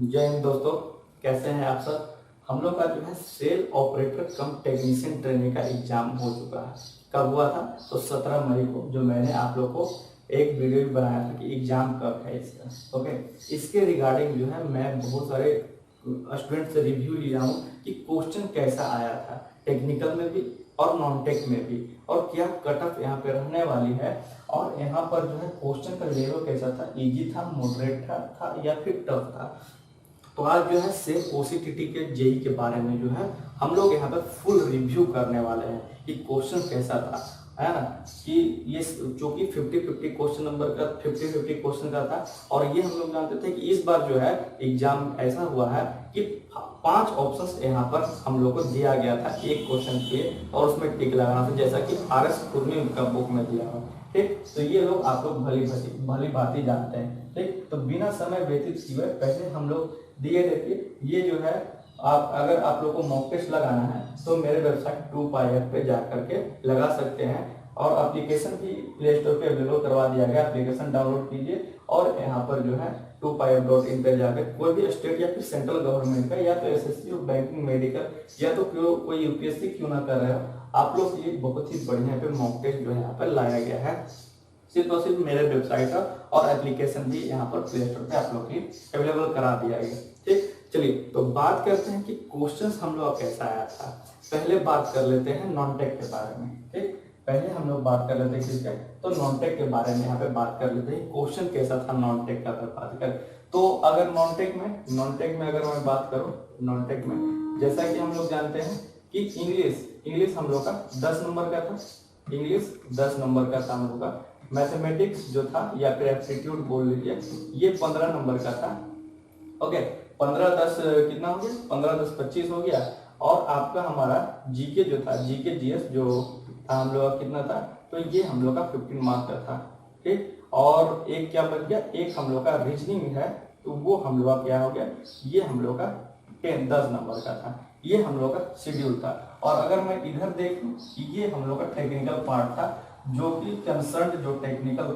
जय हिंद दोस्तों, कैसे हैं आप सब। हम लोग का जो है cell operator cum technician training का एग्जाम हो चुका है। कब हुआ था? तो 17 मई को, जो मैंने आप लोग को एक वीडियो भी बनाया था कि एग्जाम कब है इसका। ओके, इसके रिगार्डिंग जो है मैं बहुत सारे स्टूडेंट से रिव्यू लिया हूँ कि क्वेश्चन कैसा आया था, टेक्निकल में भी और नॉन टेक में भी, और क्या कट ऑफ यहाँ पे रहने वाली है, और यहाँ पर जो है क्वेश्चन का लेवल कैसा था, इजी था, मॉडरेट था या फिर टफ था। तो आज जो है सेम ओसीटीटी के जेई के बारे में जो है हम लोग यहाँ पे फुल रिव्यू करने वाले हैं कि क्वेश्चन कैसा था, है ना। कि ये जो कि 50-50 क्वेश्चन नंबर का 50-50 क्वेश्चन का था, और ये हम लोग जानते थे कि इस बार जो है एग्जाम ऐसा हुआ है कि 5 ऑप्शंस यहाँ पर हम लोग को दिया गया था एक क्वेश्चन के, और उसमें टिक लगाना था, जैसा कि RS खुरमी का बुक में दिया हुआ। ठीक, तो ये लोग आप लोग भली भांति जानते हैं। ठीक, तो बिना समय व्यतीत किए पहले हम लोग दिए देखिए, ये जो है अगर आप लोग को मॉक टेस्ट लगाना है तो मेरे वेबसाइट 2PyF पे जा करके लगा सकते हैं, और एप्लीकेशन भी प्ले स्टोर पे अवेलेबल करवा दिया गया। एप्लीकेशन डाउनलोड कीजिए और यहाँ पर जो है 2pyf.in पे जाकर कोई भी स्टेट या फिर सेंट्रल गवर्नमेंट का, या तो एसएससी, बैंकिंग, मेडिकल, या तो कोई यूपीएससी क्यों ना कर रहे हो आप लोग, ये बहुत ही बढ़िया पे मॉक टेस्ट जो है यहाँ पर लाया गया है। सिर्फ और सिर्फ मेरे वेबसाइट का, और एप्लीकेशन भी यहाँ पर प्ले स्टोर पे आप लोग की अवेलेबल करा दिया गया। ठीक, चलिए तो बात करते हैं कि क्वेश्चंस हम लोग कैसा आया था। पहले बात कर लेते हैं नॉन टेक के बारे में। ठीक, पहले हम लोग बात कर लेते हैं किसका, तो नॉन टेक के बारे में यहाँ पे बात कर लेते हैं क्वेश्चन कैसा था नॉन टेक का बात कर। तो अगर नॉन टेक में अगर मैं बात करूँ, नॉन टेक में जैसा कि हम लोग जानते हैं कि इंग्लिश हम लोग का 10 नंबर का था, इंग्लिश 10 नंबर का था हम लोग का। मैथमेटिक्स जो था या फिर एप्टीट्यूड बोल लीजिए, ये 15 नंबर का था। ओके, 15-10 कितना हो गया, 15-10 25 हो गया। और आपका हमारा जीके जो था, जीके जीएस जो था हम लोग का कितना था, तो ये हम लोग का 15 मार्क का था। ठीक, और एक क्या बच गया, एक हम लोग का रीजनिंग है, तो वो हम लोग का क्या हो गया, ये हम लोग का 10 नंबर का था। ये हम लोग का शेड्यूल था। और अगर मैं इधर देखूं, ये हम लोग का टेक्निकल पार्ट था, जो कि कंसर्न जो टेक्निकल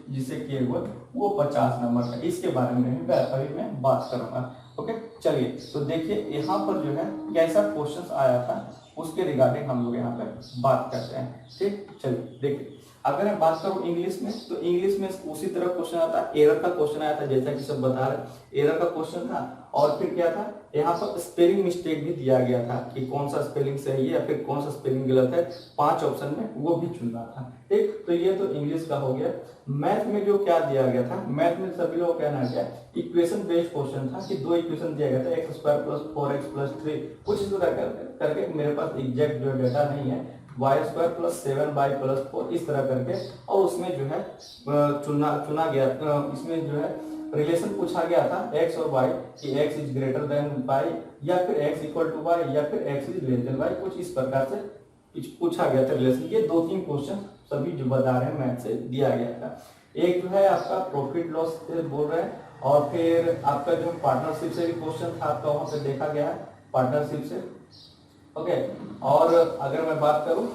जिसे किए हुए वो 50 नंबर का। इसके बारे में भी अभी मैं बात करूंगा। ओके, चलिए तो देखिए यहाँ पर जो है कैसा क्वेश्चन आया था, उसके रिगार्डिंग हम लोग यहाँ पे बात करते हैं। ठीक, चलिए देखिए, अगर मैं बात करूं इंग्लिश में, तो इंग्लिश में उसी तरह क्वेश्चन आता है, एरर का क्वेश्चन आया था, जैसा कि सब बता रहे एरर का क्वेश्चन था। और फिर क्या था, यहाँ पर स्पेलिंग मिस्टेक भी दिया गया था कि कौन सा स्पेलिंग सही है या फिर कौन सा स्पेलिंग गलत है, 5 ऑप्शन में वो भी चुनना था। ठीक, तो ये तो इंग्लिश का हो गया। मैथ में जो क्या दिया गया था, मैथ में सभी लोग कहना क्या, इक्वेशन बेस्ड क्वेश्चन था कि 2 इक्वेशन दिया गया था, x² + 4x + 3, कुछ इस तरह करके, मेरे पास एग्जैक्ट जो डेटा नहीं है, y² + 7y + 4 इस तरह करके, और उसमें जो है चुना गया, इसमें जो है रिलेशन पूछा गया था x और y कि x is greater than y, या फिर x इक्वल टू y, या फिर x is less than y, कुछ इस प्रकार से पूछा गया था रिलेशन। ये 2-3 क्वेश्चन सभी जो बता रहे हैं मैथ से दिया गया था। एक जो है आपका प्रॉफिट लॉस से बोल रहे हैं, और फिर आपका जो पार्टनरशिप से भी क्वेश्चन था आपका, वहां पे देखा गया है पार्टनरशिप से। ओके, और अगर मैं बात करूं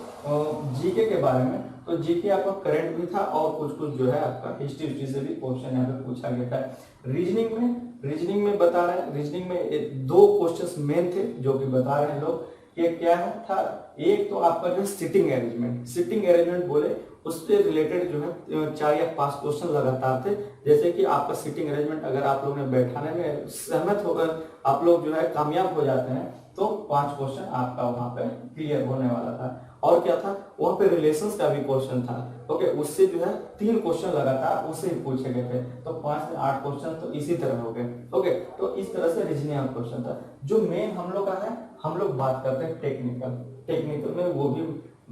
जीके के बारे में, तो जीके आपका करंट भी था, और कुछ कुछ जो है आपका हिस्ट्री से भी क्वेश्चन यहाँ पे पूछा गया था। रीजनिंग में बता रहे हैं, रीजनिंग में 2 क्वेश्चन मेन थे जो कि बता रहे हैं लोग कि क्या है था। एक तो आपका जो सिटिंग अरेंजमेंट बोले, उससे रिलेटेड जो है 4 या 5 क्वेश्चन लगातार थे। जैसे कि आपका सिटिंग अरेंजमेंट अगर आप लोग ने बैठाने में सहमत होकर आप लोग जो है कामयाब हो जाते हैं, तो 5 क्वेश्चन आपका वहां पे क्लियर होने वाला था। और क्या था, वहां पे रिलेशंस का भी क्वेश्चन था। ओके, उससे जो है 3 क्वेश्चन लगातार उससे ही पूछे गए थे, तो 5 से 8 क्वेश्चन तो इसी तरह हो गए। ओके, तो इस तरह से रीजनिंग क्वेश्चन था। जो मेन हम लोग का है, हम लोग बात करते हैं टेक्निकल में, वो भी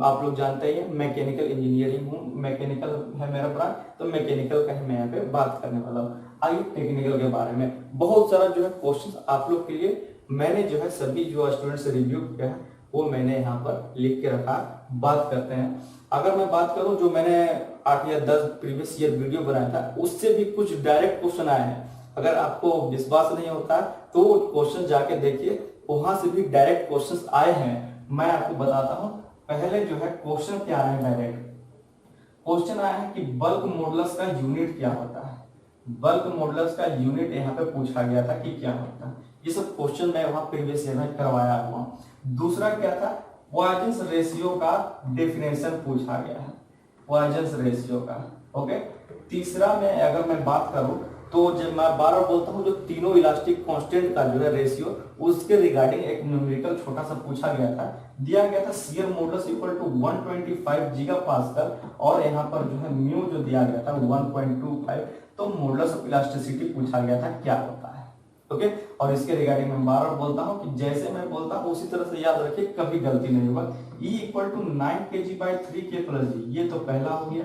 आप लोग जानते ही हैं, मैकेनिकल इंजीनियरिंग हूँ, मैकेनिकल है मेरा ब्रांच, तो मैकेनिकल का ही मैं यहाँ पे बात करने वाला हूँ। आइए टेक्निकल के बारे में बहुत सारा जो है क्वेश्चन आप लोग के लिए मैंने जो है सभी जो स्टूडेंट से रिव्यू किया है वो मैंने यहाँ पर लिख के रखा। बात करते हैं, अगर मैं बात करूं जो मैंने 8 या 10 प्रीवियस ईयर वीडियो बनाया था, उससे भी कुछ डायरेक्ट क्वेश्चन आए हैं। अगर आपको विश्वास नहीं होता तो क्वेश्चन जाके देखिए, वहां से भी डायरेक्ट क्वेश्चन आए हैं। मैं आपको बताता हूँ, पहले जो है क्वेश्चन क्या आया है, डायरेक्ट क्वेश्चन आया है कि बल्क मॉडुलस का यूनिट क्या होता है। बल्क मॉडुलस का यूनिट यहाँ पे पूछा गया था कि क्या होता है। ये सब क्वेश्चन मैं वहां प्रीवियस ईयर में करवाया हुआ। दूसरा क्या था, पॉइजन रेशियो का डेफिनेशन पूछा गया है, पॉइजन रेशियो का। ओके, तीसरा में अगर मैं बात करूं तो जब मैं बार बार बोलता हूं जो तीनों इलास्टिक कांस्टेंट का जो है रेशियो, उसके रिगार्डिंग एक न्यूमेरिकल छोटा सा पूछा गया था। दिया गया था shear modulus equal to 125 gigapascal और यहाँ पर जो है म्यू जो दिया गया था 1.25, तो मॉडुलस ऑफ इलास्टिसिटी पूछा गया था क्या होता है। ओके, और इसके रिगार्डिंग मैं बार बार बोलता हूं कि जैसे मैं बोलता हूं उसी तरह से याद रखिए, कभी गलती नहीं होगा। E equal to 9 kg/3k plus g, ये तो पहला हो गया।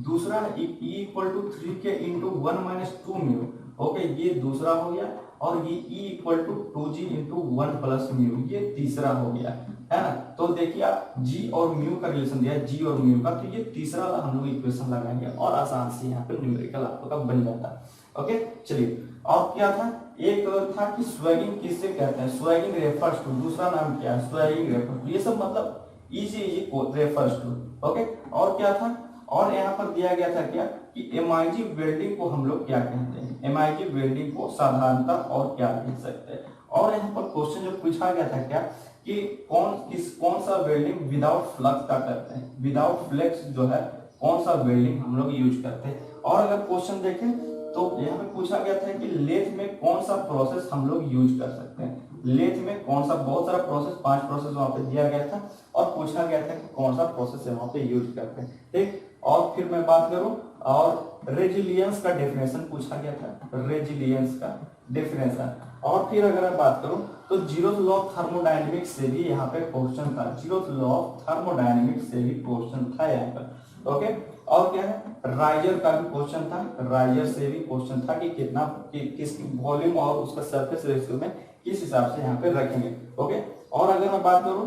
दूसरा E equal to 3k into 1 minus 2 mu, okay, ये दूसरा हो गया। और ये E equal to 2g into 1 plus mu, ये तीसरा हो गया, है ना। तो देखिए आप g और म्यू का रिलेशन दिया है, g और म्यू का, तो ये तीसरा हम लोग इक्वेशन लगाएंगे और आसान से यहाँ पे न्यूमेरिकल आपका बन जाता है। ओके, चलिए, और क्या था, एक था कि स्वैगिंग किससे कहते हैं, स्वैगिंग रेफर्स टू, दूसरा नाम क्या है, स्वैगिंग रेफर्स टू, ये सब मतलब इजी रेफर्स टू। ओके, और क्या था, और यहाँ पर दिया गया था क्या कि एमआईजी वेल्डिंग को हम लोग क्या कहते हैं, एमआईजी वेल्डिंग को साधारणता और क्या कह सकते हैं। और यहाँ पर क्वेश्चन जो पूछा गया था क्या कि कौन सा वेल्डिंग विदाउट फ्लक्स का करते हैं, विदाउट फ्लक्स जो है कौन सा वेल्डिंग हम लोग यूज करते हैं। और अगर क्वेश्चन देखें तो यहाँ पे पूछा गया था कि लेथ में कौन सा प्रोसेस हम लोग यूज कर सकते हैं, लेथ में कौन सा, बहुत सारा प्रोसेस, 5 प्रोसेस वहां पे दिया गया था और पूछा गया था कि कौन सा प्रोसेस वहां पे यूज करते हैं। ठीक, और फिर मैं बात करूं, और रेजिलियंस का डेफिनेशन पूछा गया था, रेजिलियंस का डेफिनेशन। और फिर अगर मैं बात करूं तो जीरोथ लॉ ऑफ थर्मोडायनेमिक्स से भी यहाँ पे क्वेश्चन था, जीरोथ लॉ ऑफ थर्मोडायनेमिक्स से भी क्वेश्चन था यहाँ पर। ओके, और क्या है, राइजर का भी क्वेश्चन था, राइजर से भी क्वेश्चन था कि कितना किस वॉल्यूम और उसका सरफेस रेशियो में किस हिसाब से यहाँ पे रखेंगे। ओके, और अगर मैं बात करूं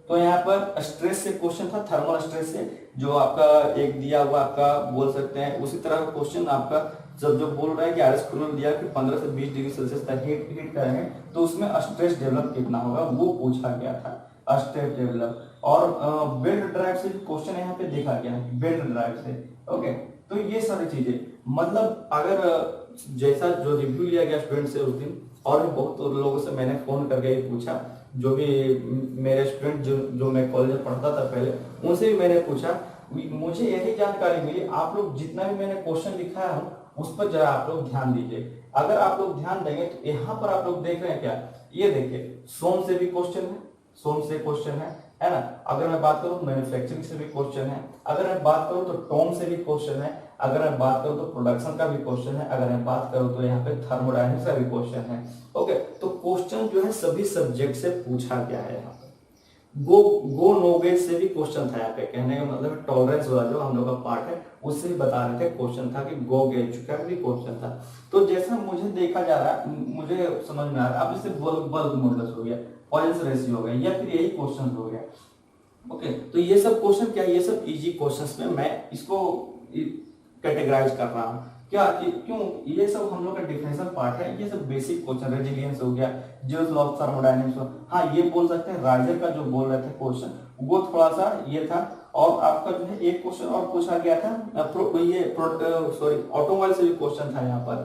तो यहाँ पर स्ट्रेस से क्वेश्चन था, थर्मल स्ट्रेस से, जो आपका एक दिया हुआ आपका बोल सकते हैं उसी तरह का क्वेश्चन आपका जब जो बोल रहा है कि आरएस कुलर दिया कि 15 से 20 डिग्री सेल्सियस तक हीट करेंगे तो उसमें स्ट्रेस डेवलप कितना होगा, वो पूछा गया था, स्ट्रेस डेवलप। और बेल्ट ड्राइव से क्वेश्चन यहाँ पे देखा गया, बेल्ट ड्राइव से। ओके, तो ये सारी चीजें मतलब अगर जैसा जो रिव्यू लिया गया स्टूडेंट से उस दिन, और भी बहुत लोगों से मैंने फोन करके ही पूछा, जो भी मेरे स्टूडेंट जो मैं कॉलेज में पढ़ता था पहले, उनसे भी मैंने पूछा, मुझे यही जानकारी मिली, आप लोग जितना भी मैंने क्वेश्चन लिखा है उस पर जरा आप लोग ध्यान दीजिए। अगर आप लोग ध्यान देंगे तो यहाँ पर आप लोग देख रहे हैं क्या, ये देखिए सोम से भी क्वेश्चन है, सोम से क्वेश्चन है ना। अगर मैं बात करूं तो मैन्युफैक्चरिंग से भी क्वेश्चन है, अगर मैं बात करूं तो टॉम से भी क्वेश्चन है, अगर मैं बात करूं तो प्रोडक्शन का भी क्वेश्चन है, अगर मैं बात करूं तो यहाँ पे थर्मोडायनेमिक्स का भी क्वेश्चन है। ओके, तो क्वेश्चन जो है सभी सब्जेक्ट से पूछा गया है। यहाँ पे गो नो गेज से भी क्वेश्चन था यहाँ पे, कहने का मतलब टॉलरेंस वाला जो हम लोग का पार्ट है उससे भी बता रहे थे क्वेश्चन था कि गो गेज का भी क्वेश्चन था। तो जैसा मुझे देखा जा रहा है, मुझे समझ में आ रहा है, अब इससे बल्क मॉडुलस हो गया, पॉइजन रेशियो हो गया, या फिर यही क्वेश्चन हो गया। ओके, तो ये सब क्वेश्चन क्या है, ये सब इजी क्वेश्चंस में मैं इसको कैटेगराइज कर रहा हूँ क्या कि क्यों, ये सब हम लोग का डिफरेंशियल पार्ट है, ये सब बेसिक क्वेश्चन, रेजिलियंस हो गया, जीरोथ लॉ ऑफ थर्मोडायनेमिक्स। हाँ, ये बोल सकते हैं राइजर का जो बोल रहे थे क्वेश्चन, वो थोड़ा सा ये था। और आपका जो है एक क्वेश्चन और पूछा गया था, ऑटोमोबाइल से भी क्वेश्चन था यहाँ पर,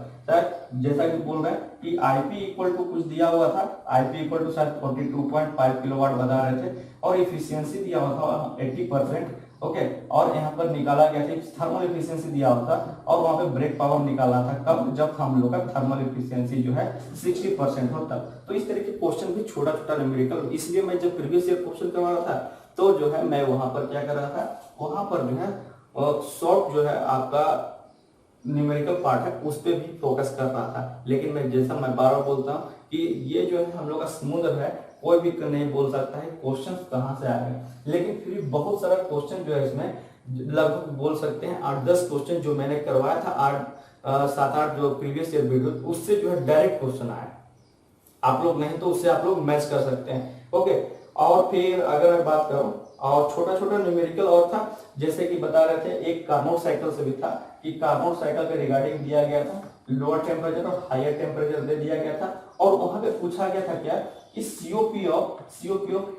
जैसा कि बोल रहे हैं कि आईपी इक्वल टू कुछ दिया हुआ था, आईपी इक्वल टू शायद 42.5 किलोवाट बता रहे थे, और इफिशियंसी दिया हुआ था 80%। ओके, और यहाँ पर निकाला गया था थर्मल इफिशियंसी दिया हुआ था, और वहां पे ब्रेक पावर निकाला था कब, जब हम लोग का थर्मल इफिशियंसी जो है 60% हो तब। तो इस तरह के क्वेश्चन भी छोटा छोटा न्यूमेरिकल, इसलिए मैं जब प्रीवियस ईयर क्वेश्चन करवा रहा था तो जो है मैं वहां पर क्या कर रहा था, वहां पर जो है शॉर्ट जो है आपका न्यूमेरिकल पार्ट है उस पर भी फोकस कर रहा था। लेकिन मैं जैसा मैं बार बार बोलता हूँ कि ये जो है हम लोग का स्मूदर है, कोई भी नहीं बोल सकता है क्वेश्चन कहाँ से आ गए, लेकिन फिर भी बहुत सारा क्वेश्चन जो है इसमें लगभग बोल सकते हैं 8-10 क्वेश्चन जो मैंने करवाया था, 7-8 जो प्रीवियस ईयर वीडियो, उससे जो है डायरेक्ट क्वेश्चन आया। आप लोग नहीं तो उससे आप लोग मैच कर सकते हैं। ओके, और फिर अगर मैं बात करूं और छोटा छोटा न्यूमेरिकल और था, जैसे कि बता रहे थे एक कार्नोट साइकिल से भी था कि कार्नोट साइकिल के रिगार्डिंग दिया गया था, लोअर टेम्परेचर और हायर टेम्परेचर दे दिया गया था, और वहां पे पूछा गया था क्या कि सीओपी ऑफ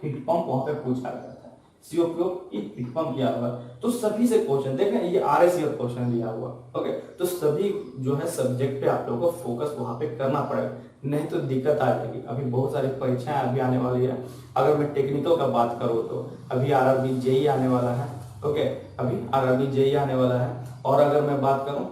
हीट पंप वहां पे पूछा गया था सीओपीओ की हीट पंप किया हुआ। तो सभी से क्वेश्चन देखें, ये आरएसईएफ क्वेश्चन दिया हुआ। ओके, तो सभी जो है सब्जेक्ट पे आप लोगों को फोकस वहां पे करना पड़ेगा, नहीं तो दिक्कत आ जाएगी। अभी बहुत सारी परीक्षाएं अभी आने वाली है। अगर मैं टेक्निकल का बात करूँ तो अभी आरआरबी जेई आने वाला है। ओके, अभी आरआरबी जेई आने वाला है। और अगर मैं बात करूँ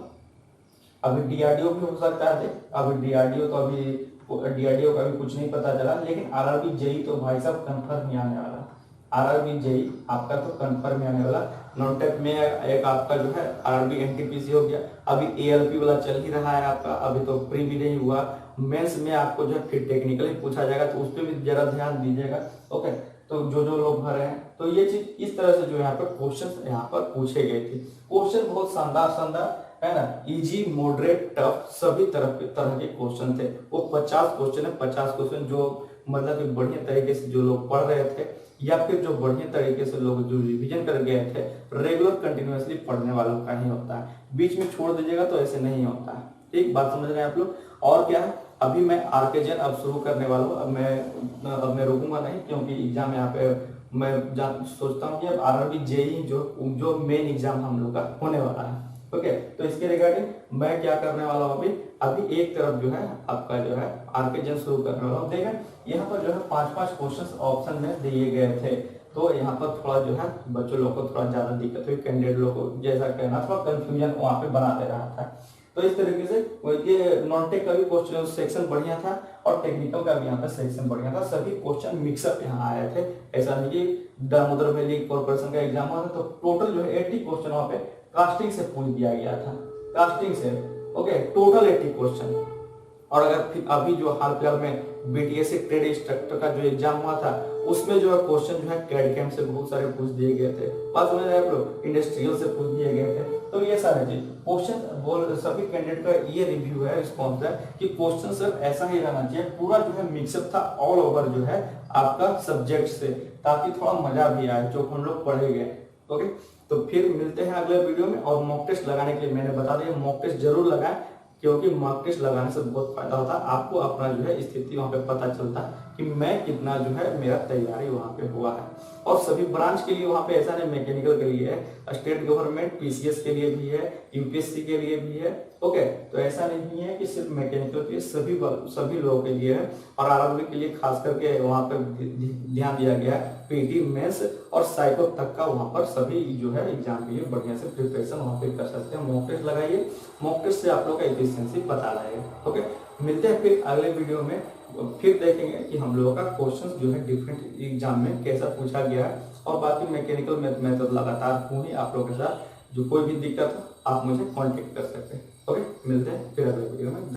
अभी डीआरडीओ भी हो सकता है। अभी डीआरडीओ तो अभी डीआरडीओ का भी कुछ नहीं पता चला, लेकिन आरआरबी जेई तो भाई साहब कंफर्म ही आने वाला। आरआरबी जेई आपका तो कंफर्म ही आने वाला। नॉनटेक में एक आपका जो है आरआरबी एनटीपीसी हो गया। अभी एएलपी वाला चल ही रहा है आपका, अभी तो प्री भी नहीं हुआ। मेंस में आपको जो है फिर टेक्निकली पूछा जाएगा, तो उस पर भी जरा ध्यान दीजिएगा। ओके, तो जो लोग भर रहे हैं, तो ये चीज इस तरह से जो यहाँ पर क्वेश्चन यहाँ पर पूछे गए थे। क्वेश्चन बहुत शानदार शानदार है ना, इजी मॉडरेट टफ सभी तरह के क्वेश्चन थे। वो 50 क्वेश्चन है, 50 क्वेश्चन जो मतलब कि बढ़िया तरीके से जो लोग पढ़ रहे थे, या फिर जो बढ़िया तरीके से लोग जो रिवीजन कर गए थे, रेगुलर कंटिन्यूअसली पढ़ने वालों का ही होता है। बीच में छोड़ दीजिएगा तो ऐसे नहीं होता है। एक बात समझ रहे हैं आप लोग। और क्या है, अभी मैं आरके जैन अब शुरू करने वाला हूँ। अब मैं रुकूंगा नहीं, क्योंकि एग्जाम यहाँ पे मैं सोचता हूँ कि अब आरआरबी जेई जो मेन एग्जाम हम लोग का होने वाला है। ओके, तो इसके रिगार्डिंग मैं क्या करने वाला हूँ, अभी एक तरफ जो है आपका जो है आरके जैन शुरू करने वाला हूँ। देखें यहाँ पर जो है 5-5 क्वेश्चन ऑप्शन में दिए गए थे, तो यहाँ पर थोड़ा जो है बच्चों लोग को थोड़ा ज्यादा दिक्कत हुई, कैंडिडेट लोग को जैसा कहना थोड़ा कंफ्यूजन वहाँ पे बना दे रहा था। तो इस तरीके से ये नॉन टेक का भी क्वेश्चन सेक्शन बढ़िया था, और टेक्निकल का भी यहाँ पे सेक्शन बढ़िया था। सभी क्वेश्चन मिक्सअप यहाँ आए थे। ऐसा नहीं कि दामोदर वैली कॉर्पोरेशन का एग्जाम हुआ था तो टोटल जो है 80 क्वेश्चन वहाँ पे कास्टिंग से पूछ दिया गया था, कास्टिंग से। Okay, total 80 question. और अगर फिर अभी जो हाल फिलहाल में बीटीएससी ट्रेड इंस्ट्रक्टर का जो एग्जाम हुआ था, उसमें जो है क्वेश्चन जो है कैड कैम से बहुत सारे पूछ दिए गए थे। बात समझ रहे हैं आप लोग, इंडस्ट्रियल से पूछ दिए गए थे। तो ये सारे चीज क्वेश्चन बोल सभी कैंडिडेट का ये रिव्यू है, रिस्पॉन्स है कि क्वेश्चन सिर्फ ऐसा ही रहना चाहिए, पूरा जो है मिक्सअप था ऑल ओवर जो है आपका सब्जेक्ट से, ताकि थोड़ा मजा भी आए जो हम लोग पढ़ेंगे। ओके, तो फिर मिलते हैं अगले वीडियो में। और मॉक टेस्ट लगाने के लिए मैंने बता दिया, मॉक टेस्ट जरूर लगाएं, क्योंकि मॉक टेस्ट लगाने से बहुत फायदा होता है। आपको अपना जो है स्थिति वहां पे पता चलता है कि मैं कितना जो है मेरा तैयारी वहां पे हुआ है। और सभी ब्रांच के लिए वहां पे ऐसा नहीं, मैकेनिकल के लिए है, स्टेट गवर्नमेंट पीसीएस के लिए भी है, यूपीएससी के लिए भी है। ओके, तो ऐसा नहीं है कि सिर्फ मैकेनिकल के लिए, सभी लोगों के लिए है। और आरआरबी के लिए खास करके वहां पर ध्यान दिया गया है। पीटी मेंस और साइको तक का वहां पर सभी जो है एग्जाम के लिए बढ़िया से प्रिपरेशन वहां पे कर सकते हैं। मॉक टेस्ट लगाइए, मॉक टेस्ट से आप लोग का एफिशिएंसी पता लगेगा। ओके, मिलते हैं फिर अगले वीडियो में। फिर देखेंगे कि हम लोगों का क्वेश्चंस जो है डिफरेंट एग्जाम में कैसा पूछा गया है। और बाकी मैकेनिकल मेथड लगातार हूँ ही आप लोगों के साथ। जो कोई भी दिक्कत हो आप मुझे कांटेक्ट कर सकते हैं। ओके, मिलते हैं फिर अगले वीडियो में।